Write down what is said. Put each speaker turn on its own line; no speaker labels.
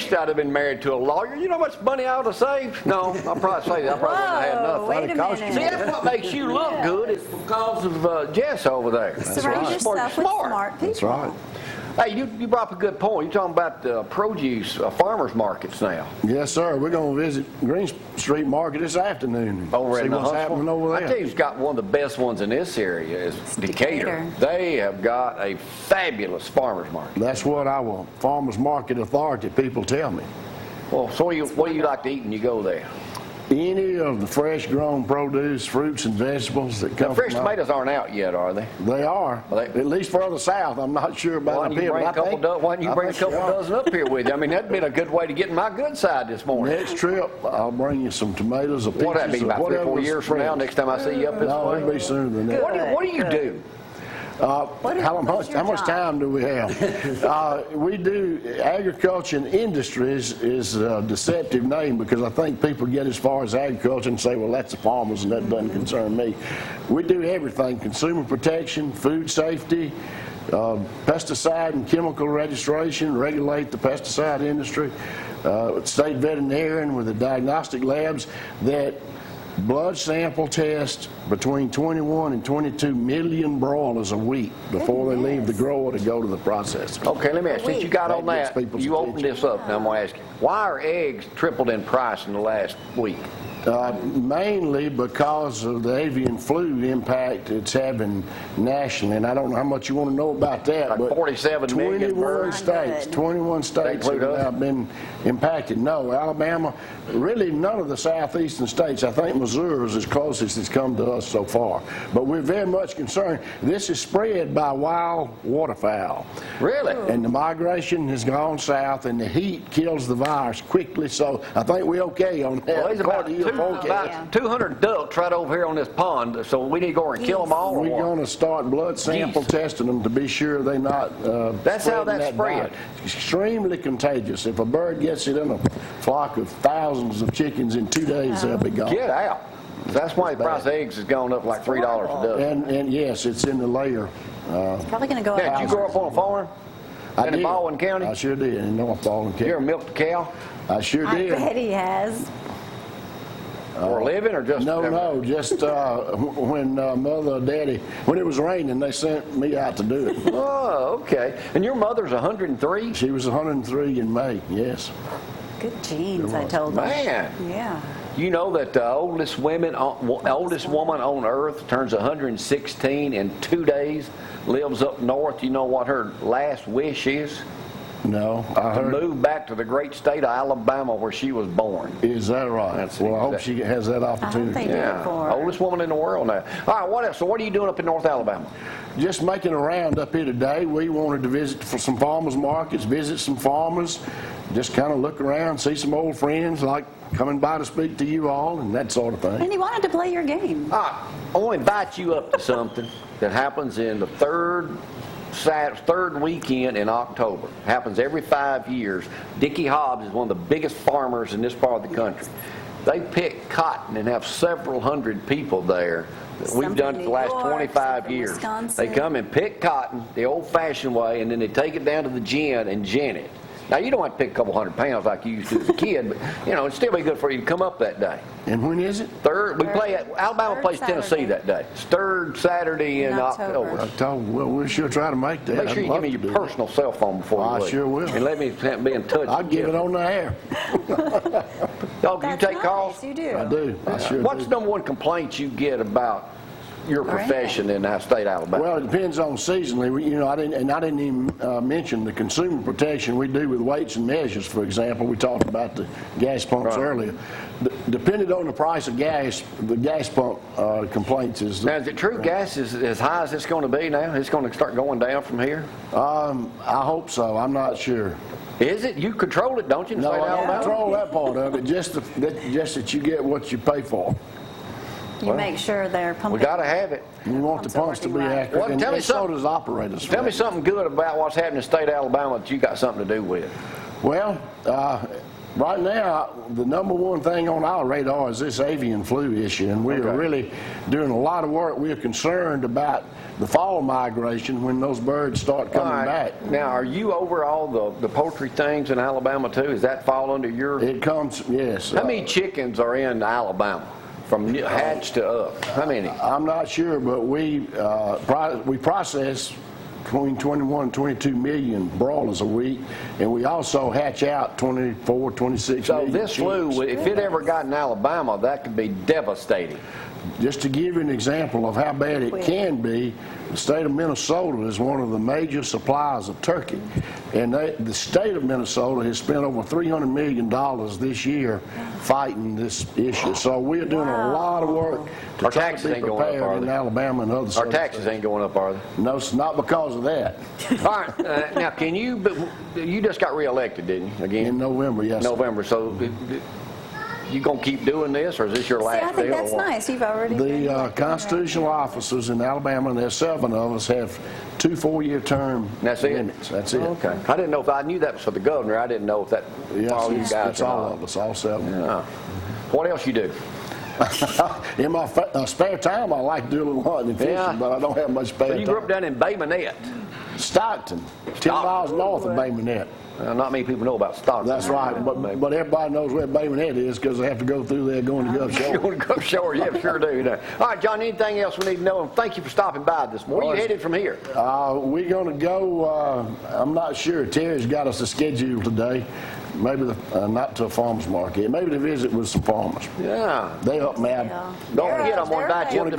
wished I'd have been married to a lawyer. You know how much money I would have saved? No, I'll probably say that. I probably wouldn't have had nothing.
Wait a minute.
See, that's what makes you look good. It's because of Jess over there.
Surround yourself with smart people.
That's right.
Hey, you brought up a good point. You're talking about produce farmers markets now.
Yes, sir. We're going to visit Green Street Market this afternoon.
Over
see what's happening over there.
I tell you, who's got one of the best ones in this area is Decatur. They have got a fabulous farmers market.
That's what our farmers market authority people tell me.
Well, so what do you like to eat when you go there?
Any of the fresh grown produce, fruits and vegetables that come
fresh tomatoes aren't out yet, are they?
They are. At least further south. I'm not sure about
why don't you bring a couple dozen up here with you? I mean, that'd been a good way to get in my good side this morning.
Next trip, I'll bring you some tomatoes or peaches.
What that be, about 3 or 4 years from now, next time I see you up this way?
No, it'll be sooner than that.
What do you do?
How much time do we have? We do agriculture and industries is a deceptive name because I think people get as far as agriculture and say, well, that's the farmers and that doesn't concern me. We do everything: consumer protection, food safety, pesticide and chemical registration, regulate the pesticide industry, state veterinarian with the diagnostic labs that blood sample test between 21 and 22 million broilers a week before they leave the grower to go to the processor.
Okay, let me ask you, since you got on that, you opened this up, now I'm going to ask you, why are eggs tripled in price in the last week?
Mainly because of the avian flu impact it's having nationally, and I don't know how much you want to know about that.
Like
but
47 million birds.
21 states have now been impacted. No, Alabama, really none of the southeastern states. I think Missouri is as closest it's come to us so far. But we're very much concerned. This is spread by wild waterfowl.
Really?
And the migration has gone south, and the heat kills the virus quickly. So I think we're okay on that.
Well, there's about 200 ducks right over here on this pond, so we need to go over and kill them all.
We're going to start blood sample testing them to be sure they're not
That's how that's spread.
It's extremely contagious. If a bird gets it in a flock of thousands of chickens in 2 days, they'll be gone.
Get out. That's why the price of eggs has gone up like $3 a dozen.
And yes, it's in the layer.
It's probably going to go up.
Did you grow up on a farm? In Baldwin County?
I sure did, in North Baldwin County.
You ever milked a cow?
I sure did.
I bet he has.
For a living or just?
No, just when Mother or Daddy, when it was raining, they sent me out to do it.
Oh, okay. And your mother's 103?
She was 103 in May, yes.
Good genes, I told him.
Man.
Yeah.
You know that the oldest woman on earth turns 116 in 2 days, lives up north. You know what her last wish is?
No, I heard.
To move back to the great state of Alabama where she was born.
Is that right? Well, I hope she has that opportunity.
Yeah,
oldest woman in the world now. All right, what else? So what are you doing up in North Alabama?
Just making a round up here today. We wanted to visit for some farmers markets, visit some farmers, just kind of look around, see some old friends, like coming by to speak to you all and that sort of thing.
And he wanted to play your game.
I want to invite you up to something that happens in the third weekend in October. Happens every 5 years. Dickie Hobbs is one of the biggest farmers in this part of the country. They pick cotton and have several hundred people there. We've done it the last 25 years. They come and pick cotton the old-fashioned way, and then they take it down to the gin and gin it. Now, you don't have to pick a couple 100 pounds like you used to as a kid, but, you know, it'd still be good for you to come up that day.
And when is it?
Alabama plays Tennessee that day. It's third Saturday in October.
Well, we'll sure try to make that.
Make sure you give me your personal cell phone before you leave.
I sure will.
And let me be in touch.
I'll give it on the air.
Dog, do you take calls?
You do.
I do. I sure do.
What's the number one complaint you get about your profession in that state of Alabama?
Well, it depends on seasonally. You know, I didn't even mention the consumer protection we do with weights and measures. For example, we talked about the gas pumps earlier. Depending on the price of gas, the gas pump complaints is.
Now, is it true gas is as high as it's going to be now? It's going to start going down from here?
I hope so. I'm not sure.
Is it? You control it, don't you?
No, I don't control that part of it. Just that you get what you pay for.
You make sure they're pumping.
We got to have it.
You want the pumps to be accurate.
Well, tell me
so does operators.
Tell me something good about what's happening in the state of Alabama that you got something to do with.
Well, Right now, the number one thing on our radar is this avian flu issue, and we are really doing a lot of work. We are concerned about the fall migration when those birds start coming back.
Now, are you over all the poultry things in Alabama too? Does that fall under your?
It comes, yes.
How many chickens are in Alabama from hatch to up? How many?
I'm not sure, but we process between 21 and 22 million broilers a week, and we also hatch out 24, 26 million
So this flu, if it ever got in Alabama, that could be devastating.
Just to give you an example of how bad it can be, the state of Minnesota is one of the major suppliers of turkey. And the state of Minnesota has spent over $300 million this year fighting this issue. So we're doing a lot of work to try to be prepared in Alabama and other states.
Our taxes ain't going up, are they?
No, it's not because of that.
All right. Now, you just got reelected, didn't you, again?
In November, yes.
November. So you gonna keep doing this, or is this your last deal?
I think that's nice. You've already
The constitutional officers in Alabama, and there's 7 of us, have 2 4-year term limits. That's it.
Okay. I didn't know if I knew that was for the governor. I didn't know if that all you guys.
It's all of us, all 7.
Yeah. What else you do?
In my spare time, I like to do a little hunting and fishing, but I don't have much spare time.
You grew up down in Bay Minette.
Stockton, 10 miles north of Bay Minette.
Not many people know about Stockton.
That's right, but everybody knows where Bay Minette is because they have to go through there going to Gulf Shore.
Going to Gulf Shore, yeah, sure do. All right, John, anything else we need to know? And thank you for stopping by this morning. Where are you headed from here?
We're going to go, I'm not sure. Terry's got us a schedule today. Maybe not to a farmer's market. Maybe to visit with some farmers.
Yeah.
They help me out.
Don't forget, I'm going to invite you up to